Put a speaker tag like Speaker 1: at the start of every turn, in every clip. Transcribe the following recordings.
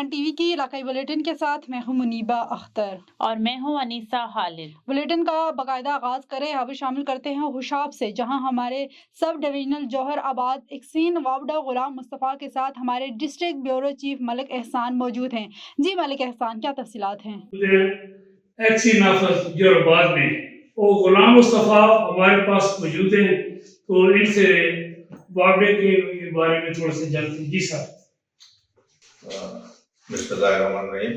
Speaker 1: One TV की इलाकाई bulletin के साथ मैं हूं मुनीबा अख्तर
Speaker 2: और मैं हूं अनीसा हालिद।
Speaker 1: बुलेटिन का बाकायदा आगाज करें, अब शामिल करते हैं हुशाब से, जहां हमारे सब डिवीजनल जौहर आबाद एक्सीन वावडा गुलाम मुस्तफ़ा के साथ हमारे डिस्ट्रिक्ट ब्यूरो चीफ मलिक एहसान मौजूद हैं। जी मलिक एहसान, क्या तफसीलात हैं?
Speaker 3: एक्सीन ऑफिस जौहर आबाद में वो गुलाम मुस्तफ़ा हमारे पास मौजूद हैं, तो इनसे वावडे के बारे में थोड़ा सा जानते हैं। जी सर।
Speaker 4: बिस्मिल्लाहिर्रहमानिर्रहीम।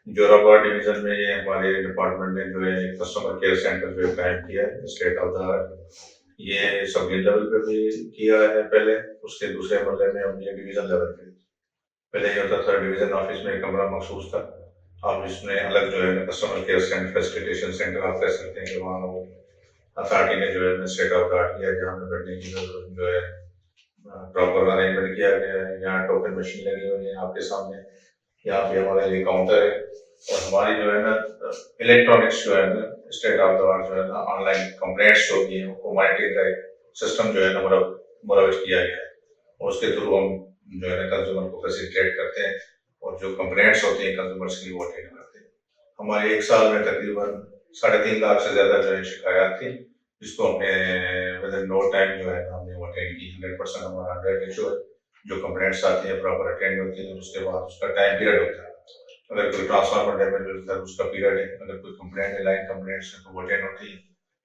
Speaker 4: जोराबाद डिवीजन में ये हमारे डिपार्टमेंट ने जो है कस्टमर केयर सेंटर जो है कायम किया है स्टेट ऑफ द आर्ट। ये सब लेवल पे भी किया है पहले, उसके दूसरे मरले में हमने डिवीजन लेवल पे, पहले ये होता था डिवीजन ऑफिस में कमरा मखसूस था, अब इसमें अलग जो है customer care centre facilitation centre आप कह सकते हैं कि वहाँ वो अथॉरिटी ने जो है स्टेट ऑफ द आर्ट किया, जहाँ पे बैठने की जो है प्रॉपर अरेंजमेंट किया गया है। यहाँ टोकन मशीन लगी हुई है आपके सामने, यहाँ पे हमारे लिए काउंटर है, और हमारी जो है ना इलेक्ट्रॉनिक्स जो है ना स्टेट ऑफ द आर्ट जो है ना ऑनलाइन कंप्लेंट्स होती हैं उनको मॉनिटरिंग का सिस्टम जो है ना मुरव्वज किया गया है, और उसके थ्रू हम जो है ना कंज्यूमर को फैसिलिटेट करते हैं, और जो कंप्लेंट्स होती हैं कंज्यूमर्स की वो अटेंड करते हैं। हमारे एक साल में तकरीबन 3.5 लाख से ज़्यादा जो है शिकायत थी, जिसको हमने विद इन नो टाइम जो है हमने वो अटेंड की। 100% हमारा 100 रेशो है, जो कंप्लेंट्स आती हैं प्रॉपर अटेंड होती है, उसके बाद उसका टाइम पीरियड होता है। अगर कोई ट्रांसफार्मर डैमेज होता है उसका पीरियड है, अगर कोई कंप्लेंट है लाइन कंप्लेंट्स है तो वो अटेंड होती है।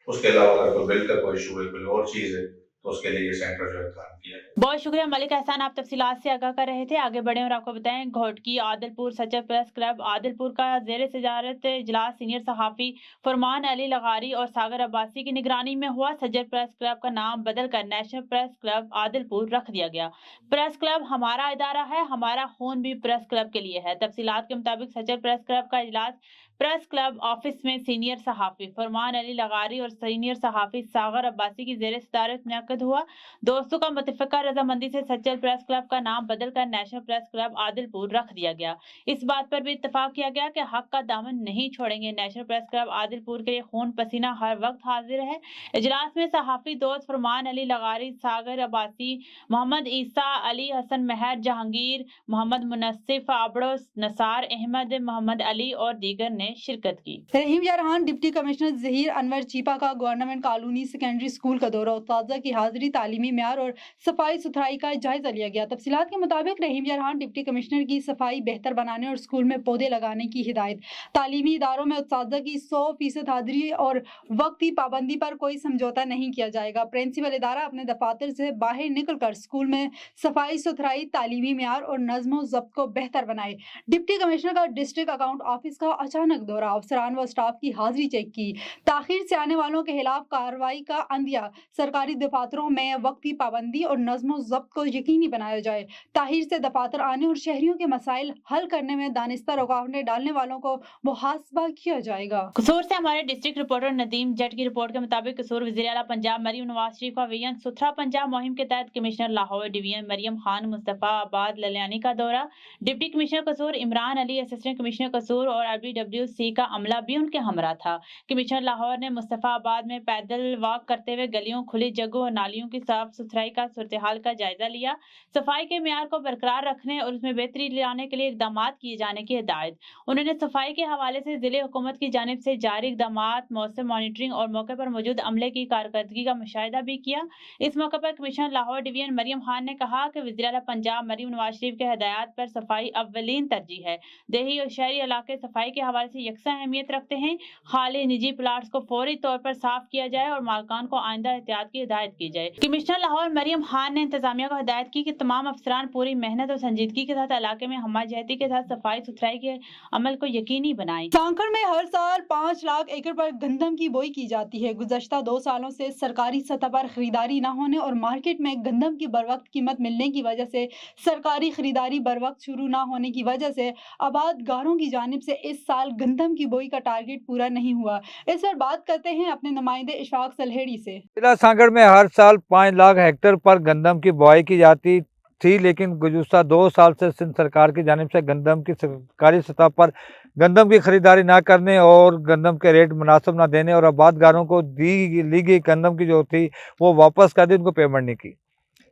Speaker 4: उसके अलावा अगर कोई बिल का कोई इशू है, कोई और चीज़ है, तो उसके लिए ये सेंटर जो है काम किया है।
Speaker 2: बहुत शुक्रिया मलिक एहसान, आप तफसीलात से आगाह कर रहे थे। आगे बढ़े और आपको बताएं, घोटकी आदिलपुर सच्चा प्रेस क्लब आदिलपुर का ज़ेर सजारत इजलास सीनियर सहाफ़ी फरमान अली लगारी और सागर अब्बासी की निगरानी में हुआ। सज्जर प्रेस क्लब का नाम बदलकर नेशनल प्रेस क्लब आदिलपुर रख दिया गया। प्रेस क्लब हमारा इदारा है, हमारा खून भी प्रेस क्लब के लिए है। तफसीलात के मुताबिक सज्जर प्रेस क्लब का इजलास प्रेस क्लब ऑफिस में सीनियर सहाफ़ी फरमान अली लगारी और सीनियर सहाफ़ी सागर अब्बासी की ज़ेर सदारत मुनक्किद हुआ। दोस्तों का मुतफ़िका रजामंदी से सच्चर प्रेस क्लब का नाम बदलकर नेशनल प्रेस क्लब आदिलपुर रख दिया गया। इस बात पर भी इत्तफाक किया गया कि हक का दामन नहीं छोड़ेंगे। नेशनल प्रेस क्लब आदिलपुर के लिए खून पसीना हर वक्त हाजिर है। इजलास में सहाफ़ी दोस्त फरमान अली लगारी, सागर अब्बासी, मोहम्मद ईसा, अली हसन महर, जहांगीर, मोहम्मद मुनस्सिफ आबड़ो, नसार अहमद, मोहम्मद अली और दीगर ने शिरकत की।
Speaker 1: रहीम यारहान डिप्टी कमिश्नर ज़हीर अनवर चीपा का गवर्नमेंट कॉलोनी सेकेंडरी स्कूल का दौरा, उस्ताज़ा की हाजिरी, तालीमी म्यार और सफाई सुथराई का जायजा लिया गया। तफसीलात के मुताबिक रहीम यारहान डिप्टी कमिश्नर की सफाई बेहतर बनाने और स्कूल में पौधे लगाने की हिदायत। तालीमी इदारों में उस्ताज़ा की 100% हाजिरी और वक्त की पाबंदी पर कोई समझौता नहीं किया जाएगा। प्रिंसिपल इदारा अपने दफातर से बाहर निकल कर स्कूल में सफाई सुथराई, तालीमी म्यार और नज़्म ज़ब्त को बेहतर बनाए। डिप्टी कमिश्नर का डिस्ट्रिक्ट अकाउंट ऑफिस का अचानक दौरा, अफसरान व स्टाफ की हाजिरी चेक की। ताखीर से आने वालों के खिलाफ कार्रवाई का अंदिया। सरकारी दफातरों में वक्त की पाबंदी और नज़्म ज़ब्त को यकीनी बनाया जाए। ताखीर से दफातर आने और शहरियों के मसाइल हल करने में दानिस्ता रुकावटें डालने वालों को मुहासबा किया जाएगा।
Speaker 2: कसूर से हमारे डिस्ट्रिक्ट रिपोर्टर नदीम जट की रिपोर्ट के मुताबिक कसूर वज़ीर आला पंजाब मरियम नवाज शरीफ का विजन सुथरा पंजाब मुहिम के तहत कमिश्नर लाहौर डिवीजन मरियम खान मुस्तफ़ा आबाद ललियानी का दौरा। डिप्टी कमिश्नर कसूर इमरान अली, असिस्टेंट कमिश्नर कसूर और LBWC का अमला भी उनके हमरा था। कमिश्नर लाहौर ने मुस्तफ़ा आबाद में पैदल वॉक करते हुए गलियों, खुली जगहों और नालियों की साफ सुथराई का सूरत-ए-हाल का जायजा लिया। सफाई के मेयार को बरकरार रखने और उसमें बेहतरी लाने के लिए इकदाम किए जाने की हिदायत। उन्होंने सफाई के हवाले से जिले हुकूमत की जानिब से जारी इकदामात, मौसम मॉनिटरिंग और मौके पर मौजूद अमले की कारकर्दगी का मुशाहिदा भी किया। इस मौके पर कमिश्नर लाहौर डिवीजन मरियम खान ने कहा कि वज़ीर आला पंजाब मरियम नवाज शरीफ के हिदायत पर सफाई अव्वलीन तरजीह है। देही और शहरी इलाके सफाई के हवाले से यकसा अहमियत रखते हैं। खाली निजी प्लाट्स को फौरी तौर पर साफ किया जाए और मालकान को आइंदा एहतियात की हिदायत की जाए। कमिश्नर लाहौर मरियम खान ने इंतजामिया को हिदायत की कि तमाम अफसरान पूरी मेहनत और संजीदगी के साथ इलाके में हमाजहती के साथ सफाई सुथराई के अमल को यकीनी बनाएं।
Speaker 1: सांकड़ में हर साल 5 लाख एकड़ पर गंदम की बोई की जाती है। गुज़श्ता 2 सालों से सरकारी सतह पर खरीदारी न होने और मार्केट में गंदम की बरवक्त कीमत मिलने की वजह से सरकारी खरीदारी बरवक्त शुरू न होने की वजह से आबादगारों की जानिब से इस साल गंदम की बोई का टारगेट पूरा नहीं हुआ। इस पर बात करते हैं अपने नुमाइंदे इशफाक सलहेड़ी से।
Speaker 5: जिला सांगड़ में हर साल 5 लाख हेक्टेयर पर गंदम की बुआई की जाती थी, लेकिन गुज़श्ता 2 साल से सिंध सरकार की जानिब से गंदम की सरकारी सतह पर गंदम की खरीदारी ना करने और गंदम के रेट मुनासिब ना देने और आबादगारों को ली गई गंदम की जो थी वो वापस कर दी, उनको पेमेंट नहीं की।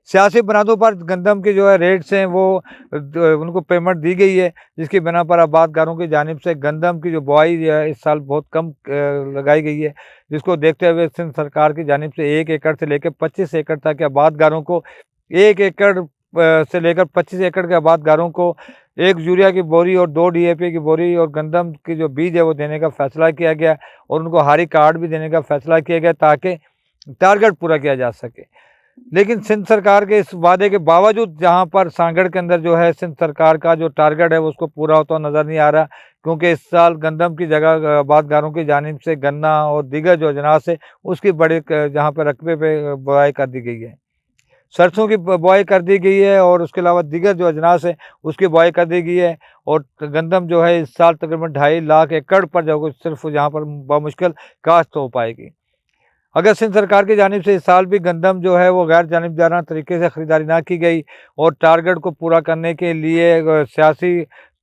Speaker 5: सियासी बुनियादों पर गंदम के जो है रेट्स हैं वो उनको पेमेंट दी गई है, जिसकी बिना पर आबादगारों की जानिब से गंदम की जो बुआई है इस साल बहुत कम लगाई गई है, जिसको देखते हुए सिंध सरकार की जानिब से 1 एकड़ से लेकर 25 एकड़ तक के आबादगारों को 1 एकड़ से लेकर 25 एकड़ के आबादगारों को 1 यूरिया की बोरी और 2 DAP की बोरी और गंदम की जो बीज है वो देने का फैसला किया गया और उनको हारी कार्ड भी देने का फैसला किया गया ताकि टारगेट पूरा किया जा सके। लेकिन सिंध सरकार के इस वादे के बावजूद जहां पर सांगड़ के अंदर जो है सिंध सरकार का जो टारगेट है उसको पूरा होता नज़र नहीं आ रहा, क्योंकि इस साल गंदम की जगह आबादगारों की जानिब से गन्ना और दीगर जो अजनास है उसकी बड़े जहाँ पर रकबे पे बुआई कर दी गई है, सरसों की बुआई कर दी गई है और उसके अलावा दीगर जो अजनास है उसकी बुआई कर दी गई है। और गंदम जो है इस साल तकरीबन 2.5 लाख एकड़ पर जो सिर्फ जहाँ पर बामुश्किल काश्त हो पाएगी। अगर सिंध सरकार की जानिब से इस साल भी गंदम जो है वो गैर जानिबदाराना तरीके से ख़रीदारी ना की गई और टारगेट को पूरा करने के लिए सियासी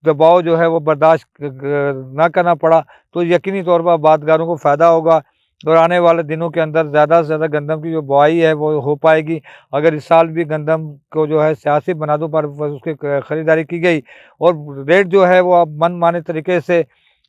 Speaker 5: दबाव जो है वो बर्दाश्त ना करना पड़ा, तो यकीनी तौर पर आबादगारों को फ़ायदा होगा और आने वाले दिनों के अंदर ज़्यादा से ज़्यादा गंदम की जो बुआई है वो हो पाएगी। अगर इस साल भी गंदम को जो है सियासी बुनियादों पर उसकी ख़रीदारी की गई और रेट जो है वो अब मनमाने तरीके से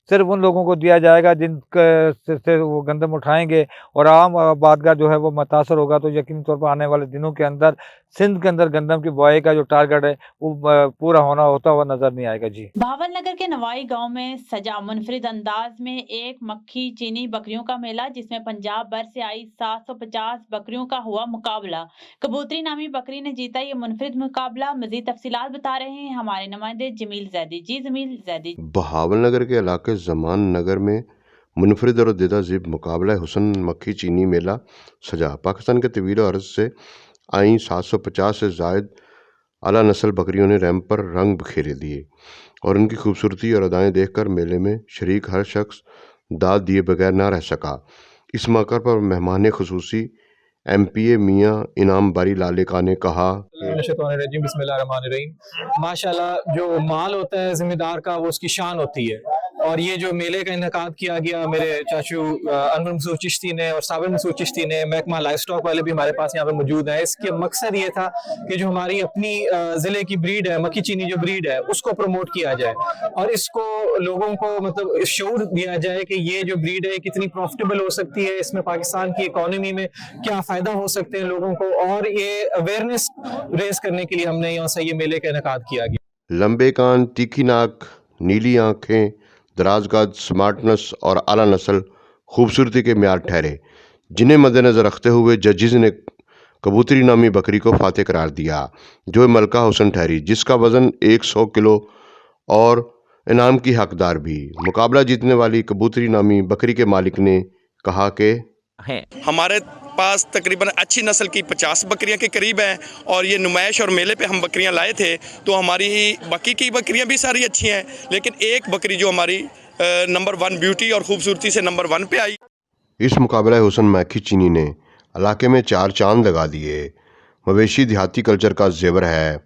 Speaker 5: सिर्फ उन लोगों को दिया जाएगा जिनसे वो गंदम उठाएंगे और आम आबादगार जो है वो मुतासर होगा, तो यकीनी तौर पर आने वाले दिनों के अंदर सिंध के अंदर गंदम की बुआई का जो टारगेट है वो पूरा होता हुआ नजर नहीं आएगा। जी,
Speaker 2: भावलनगर के नवाई गांव में सजा मुनफरिद अंदाज में एक मक्खी चीनी बकरियों का मेला, जिसमें पंजाब भर से आई 750 बकरियों का हुआ मुकाबला। कबूतरी नामी बकरी ने जीता ये मुनफरिद मुकाबला। मजीद तफसीलात बता रहे हैं हमारे नुमाइंदे जमील जैदी। जी जमील जैदी।
Speaker 6: बहावलनगर के इलाके जमान नगर में मुनफरिद और दिदा ज़िब मुकाबला हुसन मक्खी चीनी मेला सजा। पाकिस्तान के तवील अर्ज से आई 750 से ज़ायद आला नस्ल बकरियों ने रैंप पर रंग बिखेरे दिए और उनकी खूबसूरती और अदाएँ देखकर मेले में शरीक हर शख्स दाद दिए बगैर ना रह सका। इस मौके पर मेहमान खुसूसी MPA मियाँ इनाम बारी लालिका ने कहा,
Speaker 7: माशाल्लाह जो माल होता है जिम्मेदार का वो उसकी शान होती है, और ये जो मेले का इनेकाद किया गया मेरे चाचू अनवर मसूद चिश्ती ने और साबिर मसूद चिश्ती ने, महकमा लाइफ स्टॉक वाले भी हमारे पास यहाँ पे मौजूद हैं। इसके मकसद ये था कि जो हमारी अपनी ज़िले की ब्रीड है मक्खी चीनी जो ब्रीड है उसको प्रमोट किया जाए और इसको लोगों को मतलब शऊर दिया जाए कि ये जो ब्रीड है कितनी प्रॉफिटेबल हो सकती है, इसमें पाकिस्तान की इकोनॉमी में क्या फ़ायदा हो सकते हैं लोगों को, और ये अवेयरनेस रेज करने के लिए हमने यहाँ से ये मेले का इनेकाद किया गया।
Speaker 6: लंबे कान, तीखी नाक, नीली आँखें, दराजगाद, स्मार्टनेस और आला नस्ल खूबसूरती के म्यार ठहरे, जिन्हें मद्देनज़र रखते हुए जजेस ने कबूतरी नामी बकरी को फातेह करार दिया, जो मलका हुसन ठहरी, जिसका वज़न 100 किलो और इनाम की हकदार भी। मुकाबला जीतने वाली कबूतरी नामी बकरी के मालिक ने कहा कि
Speaker 8: हमारे पास तकरीबन अच्छी नस्ल की 50 बकरियां के करीब हैं और ये नुमाइश और मेले पे हम बकरियां लाए थे, तो हमारी बाकी की बकरियां भी सारी अच्छी हैं, लेकिन एक बकरी जो हमारी नंबर 1 ब्यूटी और खूबसूरती से नंबर 1 पे आई।
Speaker 6: इस मुकाबला हुसन मक्खी चीनी ने इलाके में 4 चांद लगा दिए। मवेशी देहाती कल्चर का जेवर है।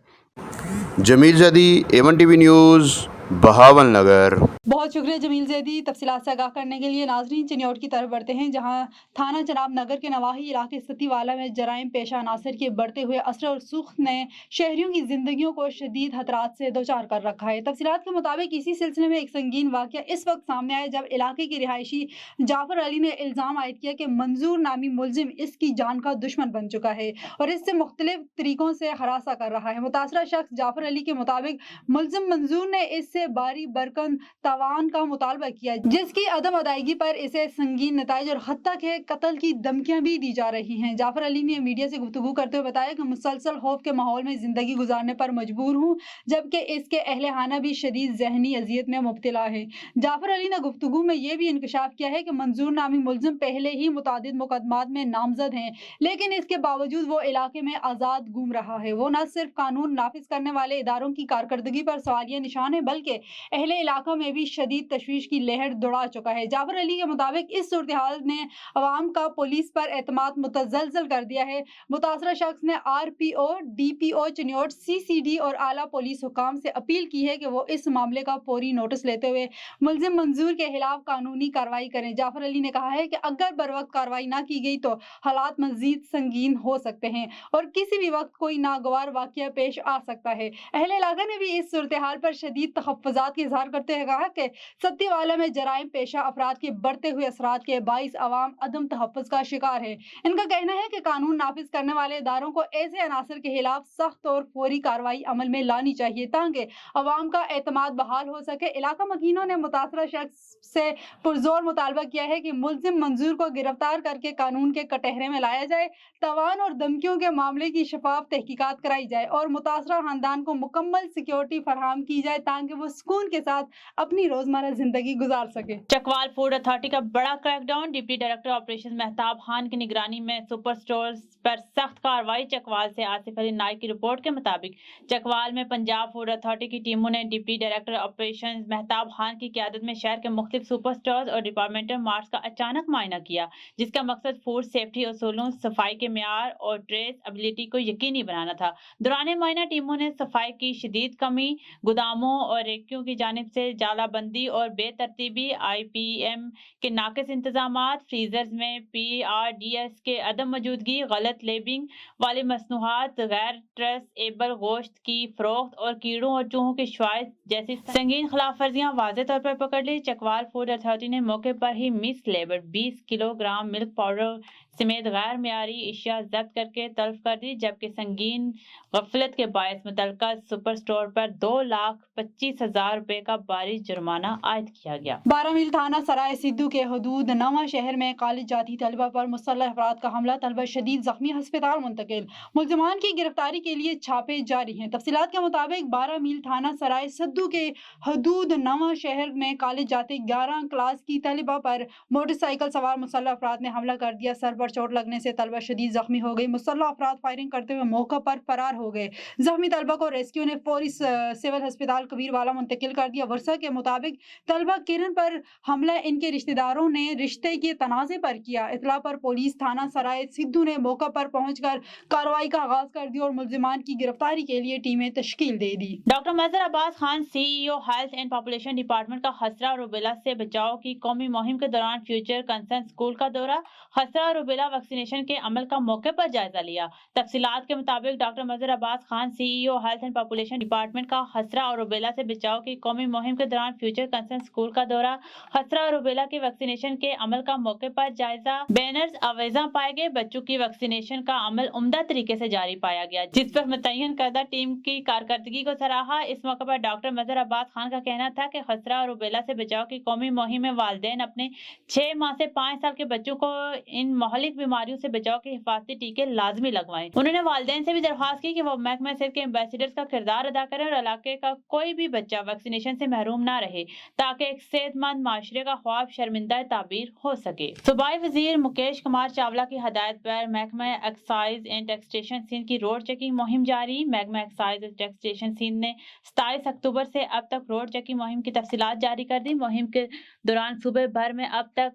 Speaker 6: Jamil Zaidi, A1 TV news, Bahawalnagar.
Speaker 1: बहुत शुक्रिया जमील जैदी। तफसीलात से आगाह करने के लिए नाजरीन चिन्योट की तरफ बढ़ते हैं, जहां थाना जनाब नगर के नवाही इलाके सतीवाला में जराइम पेशा अनासर के बढ़ते हुए असर और सुख्त ने शहरियों की जिंदगियों को शदीद खतरात से दोचार कर रखा है। तफसीलात के मुताबिक इसी सिलसिले में एक संगीन वाक़या इस वक्त सामने आया जब इलाके के रिहायशी जाफर अली ने इल्ज़ाम आयद किया कि मंजूर नामी मुलजिम इसकी जान का दुश्मन बन चुका है और इससे मुख्तलिफ तरीकों से हरासा कर रहा है। मुतासरा शख्स जाफर अली के मुताबिक मुलजिम मंजूर ने इससे बारी बरकन तवान का मुतालबा किया, जिसकी अदम अदायगी पर इसे संगीन नताइज और हत्या के कत्ल की धमकियां भी दी जा रही हैं। जाफर अली ने मीडिया से गुफ्तगू करते हुए बताया कि मुसलसल खौफ के माहौल में जिंदगी गुजारने पर मजबूर हूँ, जबकि इसके अहले खाना भी शदीद जहनी अजियत में मुब्तला है। जाफर अली ने गुफ्तगू में यह भी इंकशाफ किया है कि मंजूर नामी मुलजिम पहले ही मुतादिद मुकदमात में नामजद हैं, लेकिन इसके बावजूद वो इलाके में आज़ाद घूम रहा है। वो न सिर्फ कानून नाफिज करने वाले इदारों की कारकर्दगी पर सवालिया निशान है, बल्कि कि अहले इलाका में भी शदीद तशवीश की लहर दौड़ा चुका है। जाफर अली के मुताबिक इस सूरत-ए-हाल ने अवाम का पुलिस पर एतमाद मुतज़लज़ल कर दिया है। मुतासरा शख्स ने RPO, DPO चिन्योट, CCD और आला पुलिस हुकाम से अपील की है कि वो इस मामले का फौरी नोटिस लेते हुए मुल्जिम मंजूर के खिलाफ कानूनी कार्रवाई करें। जाफर अली ने कहा है कि अगर बर वक्त कार्रवाई ना की गई तो हालात मजीद संगीन हो सकते हैं और किसी भी वक्त कोई नागवार वाकया पेश आ सकता है। अहले इलाका ने भी इस सूरत-ए-हाल पर शदीद तहफ़्फ़ुज़ात का इज़हार करते हुए कहा कि सत्तीवाला में जराइम पेशा अफराद के बढ़ते हुए असरात के बाइस अवाम अदम तहफ़्फ़ुज़ का शिकार है। इनका कहना है कि कानून नाफिज करने वाले इदारों को ऐसे अनासर के खिलाफ सख्त और फौरी कार्रवाई अमल में लानी चाहिए ताकि अवाम का एतमाद बहाल हो सके। इलाका मकीनों ने मुतासरा शख्स से पुरजोर मुतालबा किया है कि मुल्जिम मंजूर को गिरफ्तार करके कानून के कटहरे में लाया जाए, तवान और धमकियों के मामले की शफाफ तहकीकात कराई जाए और मुतासरा खानदान को मुकम्मल सिक्योरिटी फराहम की जाए ताकि वो सुकून के साथ अपनी रोजमर्रा जिंदगी गुजार सके।
Speaker 2: चकवाल फूड अथॉरिटी का बड़ा crackdown, deputy director operation Mehtab Khan की निगरानी में सुपर स्टोर्स पर सख्त कार्रवाई। चकवाल से आसिफ अली नाइक की रिपोर्ट के मुताबिक चकवाल में पंजाब फूड अथॉरिटी की टीमों ने deputy director operation Mehtab Khan की क़यादत में शहर के मुख्तलिफ सुपर स्टोर्स और डिपार्टमेंटल मार्ट्स का अचानक मायना किया, जिसका मकसद फूड सेफ्टी असूलों, सफाई के मेयार और ट्रेस एबिलिटी को यकीनी बनाना था। दौरान मायना टीमों ने सफाई की शदीद कमी, गोदामों और रेकियों की जानिब से जालाबंदी और बेतरतीबी, IPM के नाकिस इंतजामात, फ्रीजर्स में PRDS के अदम मौजूदगी, गलत लेबलिंग वाली मसनूहात, गैर ट्रेसेबल गोश्त की फरोख्त और कीड़ों और चूहों की शवायद जैसी संगीन खिलाफ वर्जियां वाज़ेह तौर पर पकड़ ली। चकवाल फूड अथॉरिटी ने मौके पर ही mislabel 20 kilogram milk powder समेत गैर मियारी अशिया जब्त करके तल्फ कर दी, जबकि संगीन गफलत के बायस मुतल्लिका सुपर स्टोर पर 2,25,000 रुपए का भारी जुर्माना आयद किया गया।
Speaker 1: 12 मील थाना सराय सिद्धू के हदूद नवा शहर में कॉलेज जाती तलबा पर मुसल्लह अफराद का हमला, तलबा शदीद जख्मी, अस्पताल मुंतकिल। मुल्जिमान की गिरफ्तारी के लिए छापे जारी हैं। तफसीलात के मुताबिक 12 मील थाना सराय सिद्धू के हदूद नवा शहर में कॉलेज जाते 11 क्लास की तलबा पर मोटरसाइकिल सवार मुसल्लह अफराद ने हमला कर दिया। सर पर चोट लगने से तलबा शदीद जख्मी हो गई। मुसल्लह अफराद फायरिंग करते हुए मौका पर फरार हो गए। जख्मी तलबा को रेस्क्यू ने फौरी सिविल अस्पताल कबीरवाला मुंतकिल कर दिया। वर्षा के मुताबिक तलबा किरण पर हमला इनके रिश्तेदारों ने रिश्ते के तनाज़े पर किया। इतला पर पुलिस थाना सराय सिद्धू ने मौका पर पहुंचकर कार्रवाई का आगाज कर दिया और मुल्जिमान की गिरफ्तारी के लिए टीमें तश्कील दे दी।
Speaker 2: Doctor Mazhar Abbas Khan, CEO health and population department का खसरा और रुबेला से बचाव की कौमी मुहिम के दौरान फ्यूचर कंसर्न स्कूल का दौरा, खसरा और रुबेला वैक्सीनेशन के अमल का मौके पर जायजा लिया। तफसीलात के मुताबिक doctor Mazhar Abbas Khan, CEO health and population department का खसरा और रुबेला से बचाव की कौमी मुहिम के दौरान फ्यूचर कंसर्न स्कूल का दौरा, खसरा और रुबेला के वैक्सीनेशन के अमल का मौके पर जायजा। बैनर्स आवेजा पाए गए। बच्चों की वैक्सीनेशन का अमल उम्दा तरीके से जारी पाया गया, जिस पर मुतय्यन करदा टीम की कारकर्दगी को सराहा। इस मौके पर डॉक्टर मजहर अब्बास खान का कहना था कि खसरा और रुबेला से बचाव की कौमी मुहिम में वालिदैन अपने 6 माह से 5 साल के बच्चों को इन महलिक बीमारियों से बचाव के हिफाजती टीके लाजमी लगवाएं। उन्होंने वालिदैन से भी दरख्वास्त की कि वो महकमा सेहत के एम्बेसडर्स का किरदार अदा करें और इलाके का कोई भी बच्चा वैक्सीनेशन से महरूम ना रहे, ताकि एक सेहतमंद माशरे का ख्वाब शर्मिंदा ताबीर हो सके। सूबाई वजीर मुकेश कुमार चावला की हदायत पर महकमा एक्साइज एंड टैक्सेशन सिंध की रोड चेकिंग मुहिम जारी। महकमा एक्साइज एंड टैक्सेशन सिंध ने 27 अक्टूबर से अब तक रोड चेकिंग मुहिम की तफसीलात जारी कर दी। मुहिम के दौरान सूबे भर में अब तक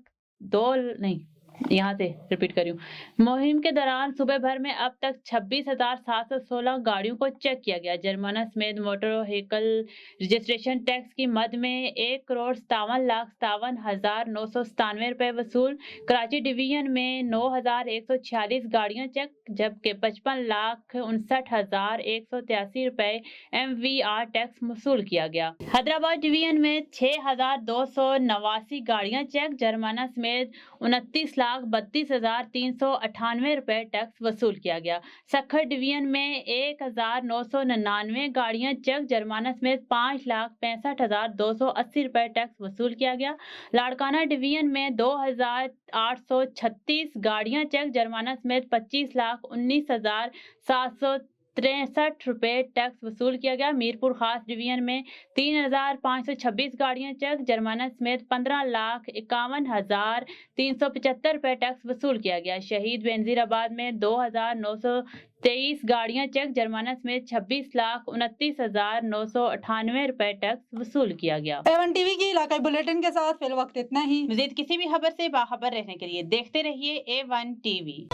Speaker 2: मुहिम के दौरान सूबे भर में अब तक 26,716 गाड़ियों को चेक किया गया। जुर्माना समेत मोटर व्हीकल रजिस्ट्रेशन टैक्स की मद में 1,57,57,997 रुपए वसूल। कराची डिवीजन में 9,146 गाड़ियां चेक, जबकि 55,59,183 रुपए MVR टैक्स वसूल किया गया। हैदराबाद डिवीजन में 6,289 गाड़ियां चेक, जुर्माना समेत 29,32,398 रुपए टैक्स वसूल किया गया। सखर डिवीजन में 1,999 गाड़ियां चेक, जुर्माना समेत 5,65,280 रुपए टैक्स वसूल किया गया। लाड़काना डिवीजन में 2,836 गाड़ियां चेक, जुर्माना समेत 25,19,700 63 रुपए टैक्स वसूल किया गया। मीरपुर खास डिवीजन में 3,526 गाड़ियां चेक, जुर्माना समेत 15,51,375 रुपए टैक्स वसूल किया गया। शहीद बेनजीराबाद में 2,923 गाड़ियां चेक, जुर्माना समेत 26,29,998 रुपए टैक्स वसूल किया गया।
Speaker 1: A1 टीवी की इलाकाई बुलेटिन के साथ फिल वक्त इतना ही।
Speaker 2: मजीद किसी भी खबर से बाखबर रहने के लिए देखते रहिए A1 TV।